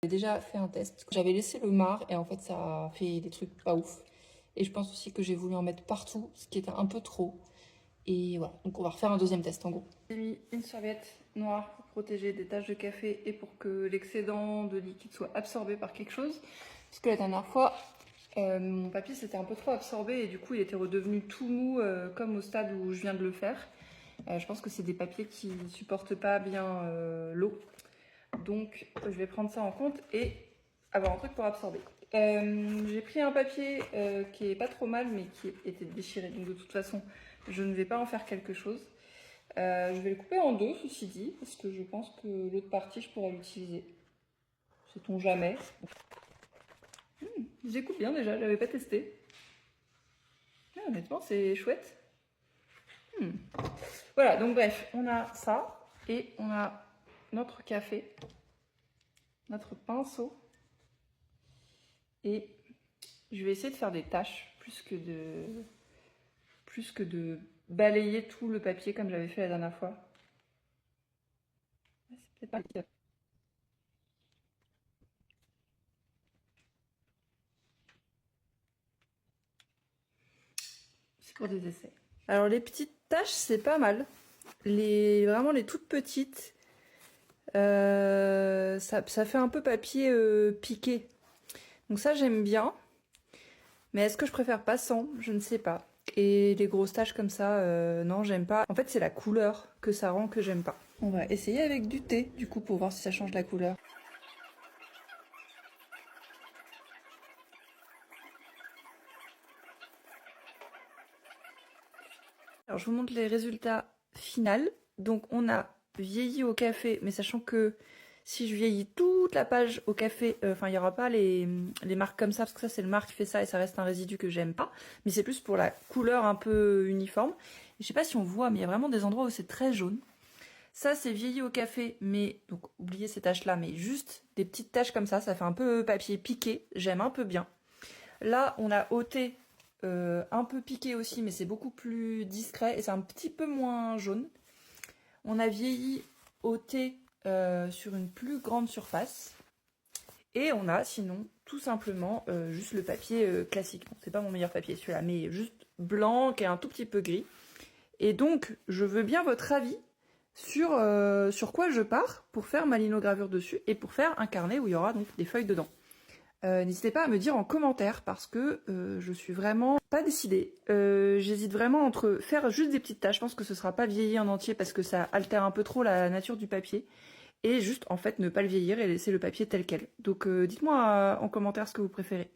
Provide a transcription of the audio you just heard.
J'ai déjà fait un test. J'avais laissé le marc et en fait ça a fait des trucs pas ouf. Et je pense aussi que j'ai voulu en mettre partout, ce qui était un peu trop. Et voilà, donc on va refaire un deuxième test en gros. J'ai mis une serviette noire pour protéger des taches de café et pour que l'excédent de liquide soit absorbé par quelque chose. Parce que la dernière fois, mon papier s'était un peu trop absorbé et du coup il était redevenu tout mou comme au stade où je viens de le faire. Je pense que c'est des papiers qui ne supportent pas bien l'eau. Donc je vais prendre ça en compte et avoir un truc pour absorber. J'ai pris un papier qui est pas trop mal mais qui était déchiré. Donc de toute façon, je ne vais pas en faire quelque chose. Je vais le couper en deux, ceci dit, parce que je pense que l'autre partie, je pourrais l'utiliser. Sait-on jamais. Je découpe bien déjà, je l'avais pas testé. Honnêtement, c'est chouette. Voilà, donc bref, on a ça et on a notre café, notre pinceau. Et je vais essayer de faire des tâches plus que de balayer tout le papier comme j'avais fait la dernière fois. C'est peut-être pas. C'est pour des essais. Alors les petites taches, c'est pas mal. Vraiment les toutes petites, ça fait un peu papier piqué. Donc ça j'aime bien. Mais est-ce que je préfère pas sans? Je ne sais pas. Et les grosses taches comme ça, non j'aime pas. En fait c'est la couleur que ça rend que j'aime pas. On va essayer avec du thé du coup pour voir si ça change la couleur. Alors je vous montre les résultats finaux. Donc on a vieilli au café, mais sachant que si je vieillis toute la page au café, enfin il n'y aura pas les marques comme ça, parce que ça c'est le marc qui fait ça et ça reste un résidu que j'aime pas. Mais c'est plus pour la couleur un peu uniforme. Et je sais pas si on voit, mais il y a vraiment des endroits où c'est très jaune. Ça c'est vieilli au café, mais donc oubliez ces taches là, mais juste des petites taches comme ça fait un peu papier piqué, j'aime un peu bien. Là on a ôté un peu piqué aussi, mais c'est beaucoup plus discret et c'est un petit peu moins jaune. On a vieilli au thé sur une plus grande surface. Et on a sinon tout simplement juste le papier classique. Bon, c'est pas mon meilleur papier celui-là, mais juste blanc qui est un tout petit peu gris. Et donc je veux bien votre avis sur quoi je pars pour faire ma linogravure dessus et pour faire un carnet où il y aura donc des feuilles dedans. N'hésitez pas à me dire en commentaire parce que je suis vraiment pas décidée. J'hésite vraiment entre faire juste des petites taches, je pense que ce sera pas vieilli en entier parce que ça altère un peu trop la nature du papier, et juste en fait ne pas le vieillir et laisser le papier tel quel. Donc dites-moi en commentaire ce que vous préférez.